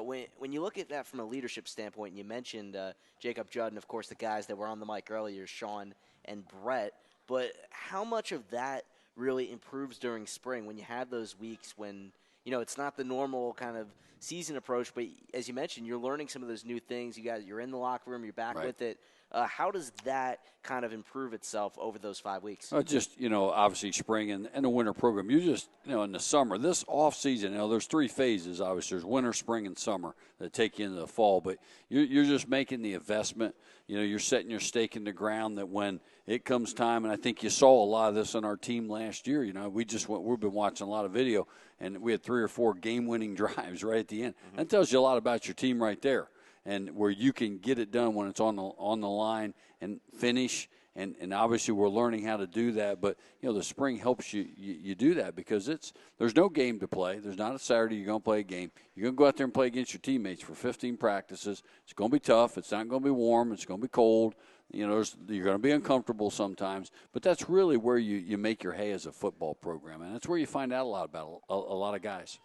When you look at that from a leadership standpoint, and you mentioned Jacob Judd and, of course, the guys that were on the mic earlier, Sean and Brett, but how much of that really improves during spring when you have those weeks when, it's not the normal kind of season approach, but as you mentioned, you're learning some of those new things. You're in the locker room, you're back with it. How does that kind of improve itself over those 5 weeks? Just, obviously spring and the winter program. You just, in the summer, this off season, there's 3 phases, obviously. There's winter, spring, and summer that take you into the fall. But you're just making the investment. You're setting your stake in the ground that when it comes time, and I think you saw a lot of this on our team last year. We've been watching a lot of video, and we had 3 or 4 game-winning drives right at the end. That tells you a lot about your team right there. And where you can get it done when it's on the line and finish, and obviously we're learning how to do that. But the spring helps you do that because there's no game to play. There's not a Saturday you're going to play a game. You're going to go out there and play against your teammates for 15 practices. It's going to be tough. It's not going to be warm. It's going to be cold. You're going to be uncomfortable sometimes. But that's really where you make your hay as a football program, and that's where you find out a lot about a lot of guys.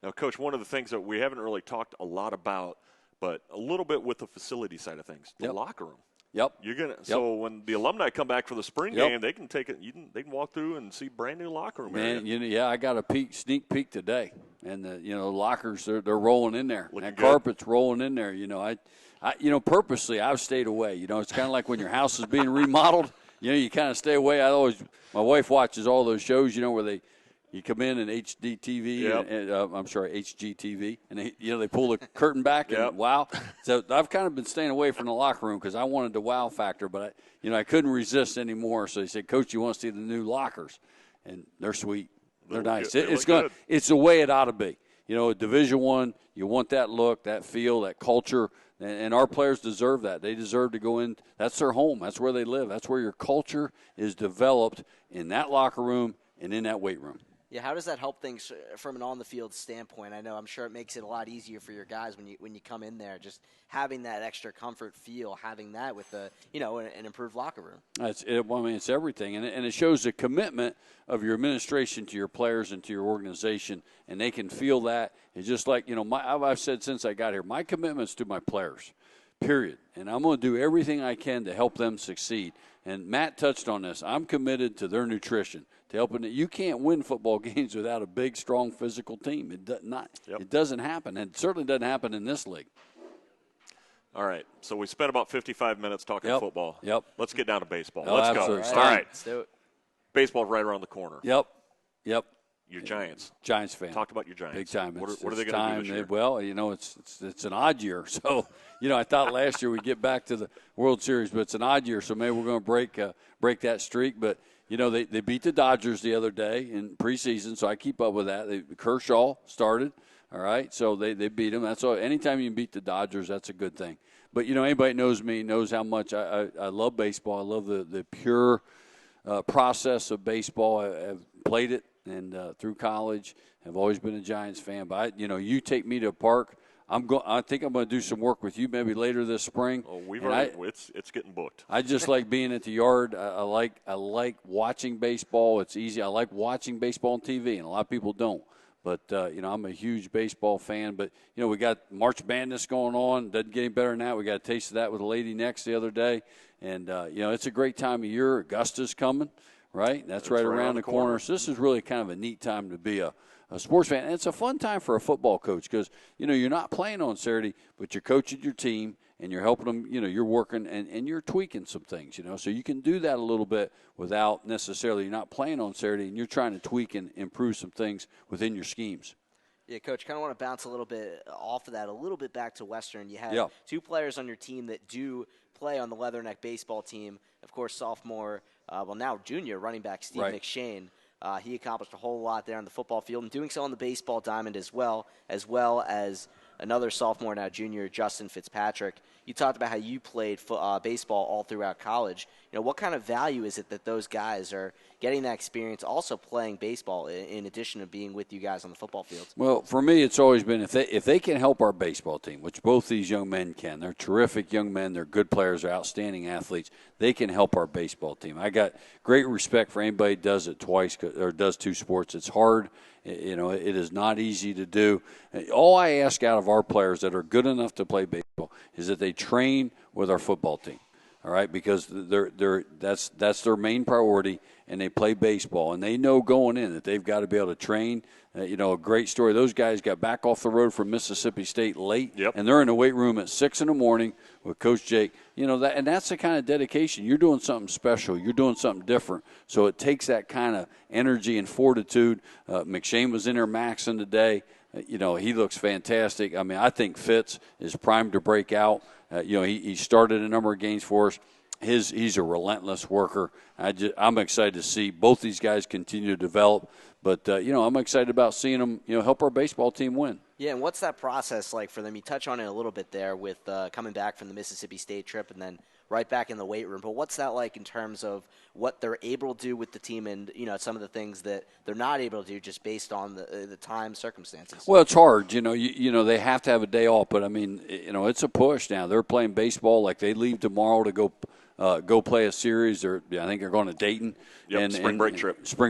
Now, Coach, one of the things that we haven't really talked a lot about, but a little bit with the facility side of things, the locker room. Yep. So when the alumni come back for the spring game, they can take it. They can walk through and see brand new locker room area. I got a sneak peek today, and the lockers they're rolling in there. Looking that good. Carpet's rolling in there. I purposely I've stayed away. It's kind of like when your house is being remodeled. You kind of stay away. My wife watches all those shows. Where you come in HGTV, HGTV, and they pull the curtain back and wow. So I've kind of been staying away from the locker room because I wanted the wow factor, but I couldn't resist anymore. So they said, "Coach, you want to see the new lockers?" And they're sweet, they're nice. It's the way it ought to be. Division I, you want that look, that feel, that culture, and our players deserve that. They deserve to go in. That's their home. That's where they live. That's where your culture is developed in that locker room and in that weight room. Yeah, how does that help things from an on-the-field standpoint? I'm sure it makes it a lot easier for your guys when you come in there, just having that extra comfort feel, having that with an improved locker room. It's everything, and it shows the commitment of your administration to your players and to your organization, and they can feel that. It's just like I've said since I got here, my commitment's to my players, period, and I'm going to do everything I can to help them succeed. And Matt touched on this. I'm committed to their nutrition. To helping you can't win football games without a big, strong, physical team. It doesn't happen, and it certainly doesn't happen in this league. All right, so we spent about 55 minutes talking football. Yep. Let's get down to baseball. Oh, Let's absolutely. go. All right. Let's do it. Baseball's right around the corner. Yep. Your Giants. Giants fan. Talk about your Giants. Big time. What are they going to do this year? Well, it's an odd year. So, I thought last year we'd get back to the World Series, but it's an odd year. So maybe we're going to break that streak. But they beat the Dodgers the other day in preseason, so I keep up with that. Kershaw started. All right, so they beat them. That's all. Anytime you can beat the Dodgers, that's a good thing. But anybody knows me knows how much I love baseball. I love the pure process of baseball. I've played it and through college. Have always been a Giants fan. But you take me to a park. I think I'm going to do some work with you maybe later this spring. Oh, it's getting booked. I just like being at the yard. I like watching baseball. It's easy. I like watching baseball on TV, and a lot of people don't. But I'm a huge baseball fan. But we got March Madness going on. Doesn't get any better than that. We got a taste of that with a lady next the other day, and it's a great time of year. Augusta's coming, right? That's right around the corner. So this is really kind of a neat time to be a sports fan. And it's a fun time for a football coach because, you're not playing on Saturday, but you're coaching your team and you're helping them, you're working and you're tweaking some things, so you can do that a little bit without necessarily you're not playing on Saturday and you're trying to tweak and improve some things within your schemes. Yeah, Coach, kind of want to bounce a little bit off of that, a little bit back to Western. You have two players on your team that do play on the Leatherneck baseball team. Of course, sophomore, now junior running back Steve McShane. He accomplished a whole lot there on the football field and doing so on the baseball diamond as well as another sophomore, now junior, Justin Fitzpatrick. You talked about how you played baseball all throughout college. What kind of value is it that those guys are getting that experience, also playing baseball in addition to being with you guys on the football field? Well, for me, it's always been if they can help our baseball team, which both these young men can. They're terrific young men. They're good players. They're outstanding athletes. They can help our baseball team. I got great respect for anybody who does it twice or does two sports. It's hard. It is not easy to do. All I ask out of our players that are good enough to play baseball is that they train with our football team. All right, because that's their main priority, and they play baseball, and they know going in that they've got to be able to train. A great story. Those guys got back off the road from Mississippi State late, and they're in the weight room at 6 in the morning with Coach Jake. And that's the kind of dedication. You're doing something special. You're doing something different. So it takes that kind of energy and fortitude. McShane was in there maxing today. He looks fantastic. I mean, I think Fitz is primed to break out. He started a number of games for us. He's a relentless worker. I'm excited to see both these guys continue to develop. But, I'm excited about seeing them, help our baseball team win. Yeah, and what's that process like for them? You touch on it a little bit there with coming back from the Mississippi State trip and then right back in the weight room. But what's that like in terms of what they're able to do with the team and, some of the things that they're not able to do just based on the time circumstances? Well, it's hard. They have to have a day off. But, I mean, it's a push now. They're playing baseball like they leave tomorrow to go play a series. I think they're going to Dayton. Spring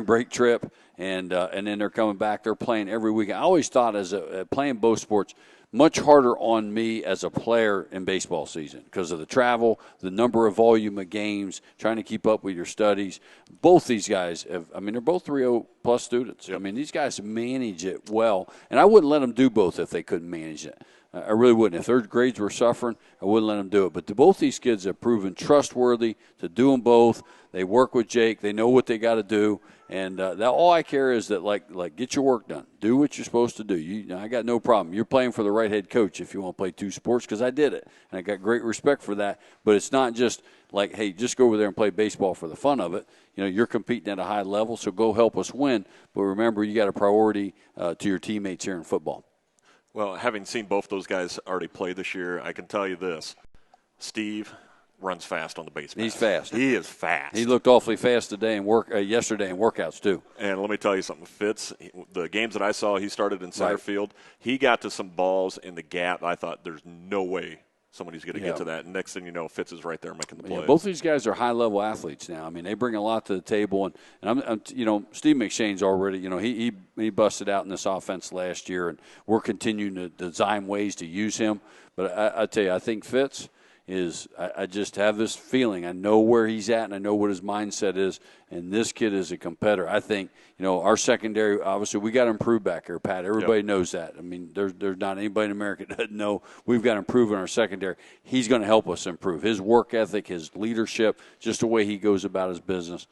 break trip. And then they're coming back. They're playing every week. I always thought as playing both sports, much harder on me as a player in baseball season because of the travel, the number of volume of games, trying to keep up with your studies. Both these guys they're both 3.0 plus students. Yep. I mean, these guys manage it well. And I wouldn't let them do both if they couldn't manage it. I really wouldn't. If their grades were suffering, I wouldn't let them do it. But both these kids have proven trustworthy to do them both. They work with Jake. They know what they got to do. And that all I care is that, like, get your work done. Do what you're supposed to do. I got no problem. You're playing for the right head coach if you want to play two sports because I did it. And I got great respect for that. But it's not just like, hey, just go over there and play baseball for the fun of it. You're competing at a high level, so go help us win. But remember, you got a priority to your teammates here in football. Well, having seen both those guys already play this year, I can tell you this. Steve runs fast on the base pass. He's fast. He is fast. He looked awfully fast today and yesterday in workouts too. And let me tell you something. Fitz, the games that I saw, he started in center field. He got to some balls in the gap. I thought there's no way somebody's going to get to that. And next thing you know, Fitz is right there making the play. Yeah, both these guys are high-level athletes now. I mean, they bring a lot to the table. And I'm Steve McShane's already, he busted out in this offense last year, and we're continuing to design ways to use him. But I tell you, I think Fitz is I just have this feeling. I know where he's at, and I know what his mindset is, and this kid is a competitor. I think, our secondary, obviously, we got to improve back here, Pat. Everybody knows that. I mean, there's not anybody in America that doesn't know we've got to improve in our secondary. He's going to help us improve. His work ethic, his leadership, just the way he goes about his business,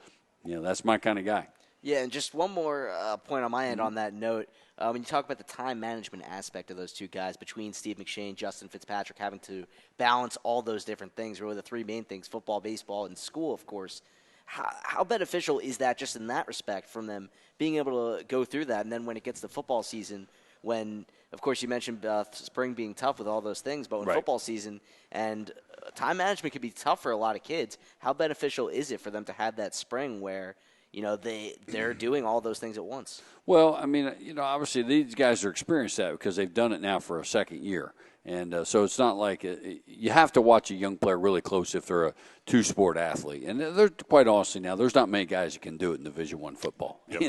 that's my kind of guy. Yeah, and just one more point on my end on that note. When you talk about the time management aspect of those two guys, between Steve McShane, Justin Fitzpatrick, having to balance all those different things, really the three main things, football, baseball, and school, of course, how beneficial is that just in that respect from them being able to go through that? And then when it gets to football season, when, of course, you mentioned spring being tough with all those things, but when Right. football season and time management can be tough for a lot of kids, how beneficial is it for them to have that spring where, they're doing all those things at once? Well, I mean, obviously these guys are experienced that because they've done it now for a second year. And so it's not like you have to watch a young player really close if they're a two-sport athlete. And they're quite honestly now, there's not many guys that can do it in Division I football. Yep.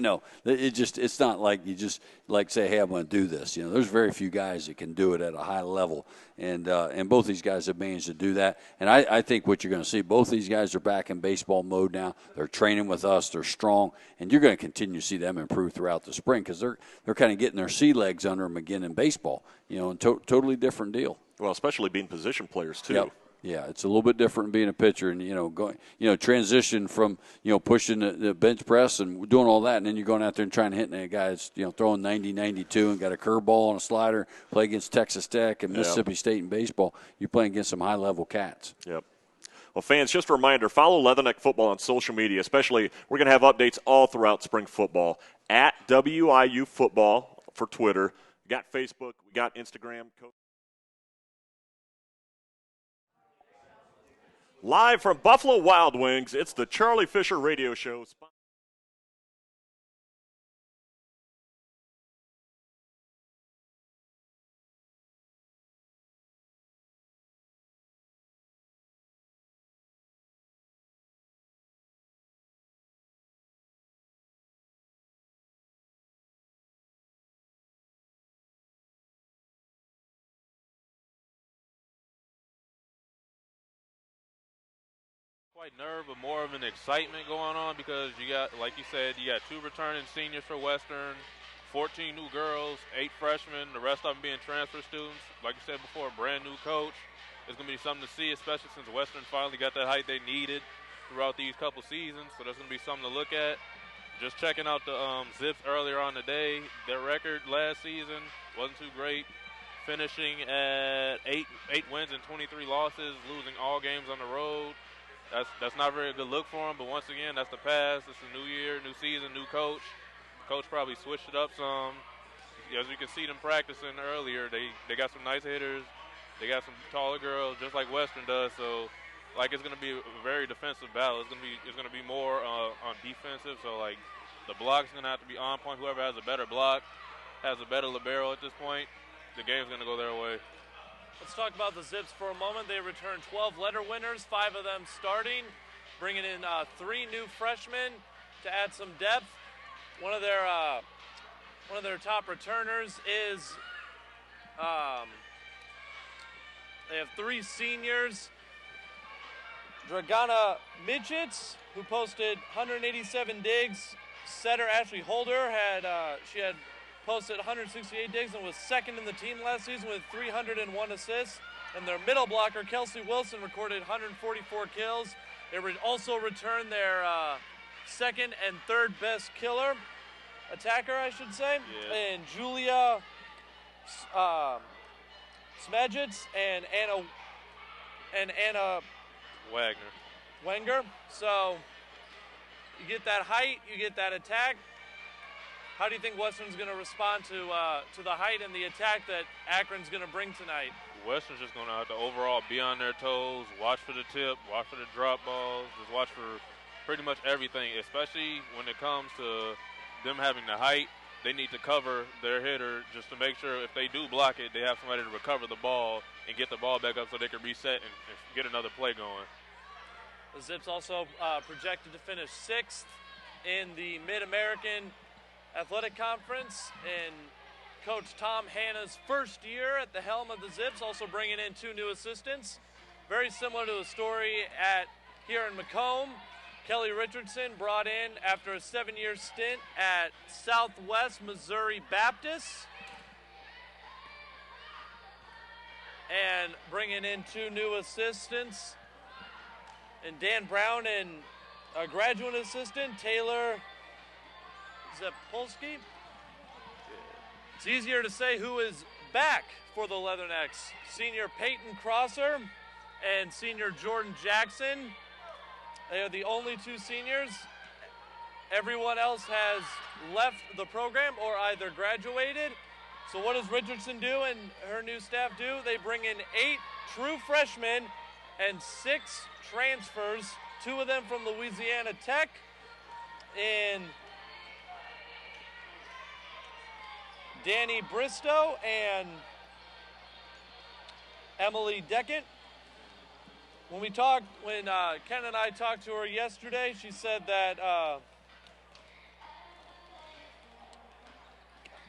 It's not like you just say, hey, I'm going to do this. There's very few guys that can do it at a high level. And both these guys have managed to do that. And I think what you're going to see, both these guys are back in baseball mode now. They're training with us. They're strong. And you're going to continue to see them improve throughout the spring because they're kind of getting their sea legs under them again in baseball. Totally different deal. Well, especially being position players too. Yep. Yeah, it's a little bit different being a pitcher and, transition from, pushing the bench press and doing all that. And then you're going out there and trying to hit a guy that's, throwing 90, 92 and got a curveball and a slider, play against Texas Tech and Mississippi State in baseball. You're playing against some high-level cats. Yep. Well, fans, just a reminder, follow Leatherneck Football on social media, especially we're going to have updates all throughout spring football at WIU Football for Twitter. We got Facebook. We got Instagram. Live from Buffalo Wild Wings, it's the Charlie Fisher Radio Show. Quite nerve, but more of an excitement going on because you got, like you said, you got 2 returning seniors for Western, 14 new girls, 8 freshmen, the rest of them being transfer students. Like you said before, a brand new coach. It's going to be something to see, especially since Western finally got that height they needed throughout these couple seasons. So that's going to be something to look at. Just checking out the Zips earlier on today. Their record last season wasn't too great, finishing at 8 wins and 23 losses, losing all games on the road. That's not a very good look for them, but once again, that's the past. It's a new year, new season, new coach. Coach probably switched it up some. As you can see them practicing earlier, they got some nice hitters. They got some taller girls, just like Western does. So, it's going to be a very defensive battle. It's going to be more on defensive. So, the block's going to have to be on point. Whoever has a better block has a better libero at this point. The game's going to go their way. Let's talk about the Zips for a moment. They returned 12 letter winners, 5 of them starting, bringing in 3 new freshmen to add some depth. One of their top returners is they have 3 seniors. Dragana Midgets, who posted 187 digs. Setter Ashley Holder had posted 168 digs and was second in the team last season with 301 assists. And their middle blocker, Kelsey Wilson, recorded 144 kills. They also returned their second and third best attacker, I should say, and Julia Smedjits and Anna Wenger. So you get that height, you get that attack. How do you think Western's going to respond to the height and the attack that Akron's going to bring tonight? Western's just going to have to overall be on their toes, watch for the tip, watch for the drop balls, just watch for pretty much everything, especially when it comes to them having the height. They need to cover their hitter just to make sure if they do block it, they have somebody to recover the ball and get the ball back up so they can reset and get another play going. The Zips also projected to finish 6th in the Mid-American Athletic Conference, and Coach Tom Hanna's first year at the helm of the Zips, also bringing in 2 new assistants. Very similar to the story here in Macomb. Kelly Richardson brought in after a 7-year stint at Southwest Missouri Baptist, and bringing in 2 new assistants, and Dan Brown and a graduate assistant, Taylor Zapolsky. It's easier to say who is back for the Leathernecks. Senior Peyton Crosser and senior Jordan Jackson. They are the only 2 seniors. Everyone else has left the program or either graduated. So what does Richardson do and her new staff do? They bring in 8 true freshmen and 6 transfers, 2 of them from Louisiana Tech, in Danny Bristow and Emily Deckett. When Ken and I talked to her yesterday, she said that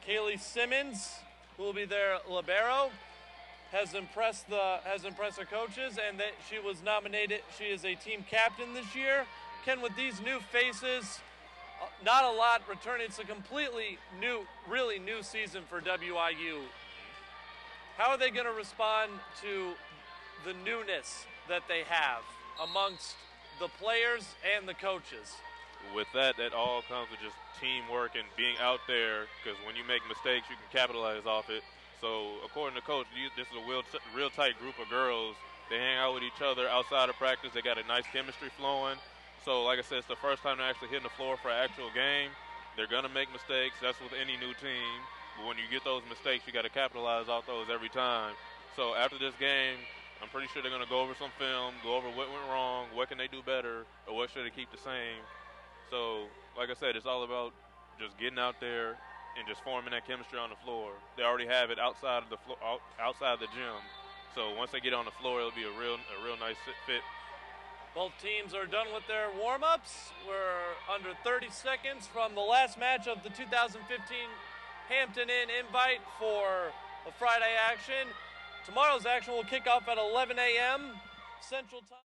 Kaylee Simmons, who will be their libero, has impressed her coaches, and that she was nominated. She is a team captain this year. Ken, with these new faces, not a lot returning. It's a completely new, really new season for WIU. How are they going to respond to the newness that they have amongst the players and the coaches? With that all comes with just teamwork and being out there, because when you make mistakes, you can capitalize off it. So according to Coach, this is a real tight group of girls. They hang out with each other outside of practice. They got a nice chemistry flowing. So like I said, it's the first time they're actually hitting the floor for an actual game. They're going to make mistakes. That's with any new team. But when you get those mistakes, you got to capitalize off those every time. So after this game, I'm pretty sure they're going to go over some film, go over what went wrong, what can they do better, or what should they keep the same. So, like I said, it's all about just getting out there and just forming that chemistry on the floor. They already have it outside of the outside the gym. So once they get on the floor, it'll be a real nice fit. Both teams are done with their warm-ups. We're under 30 seconds from the last match of the 2015 Hampton Inn invite for a Friday action. Tomorrow's action will kick off at 11 a.m. Central Time.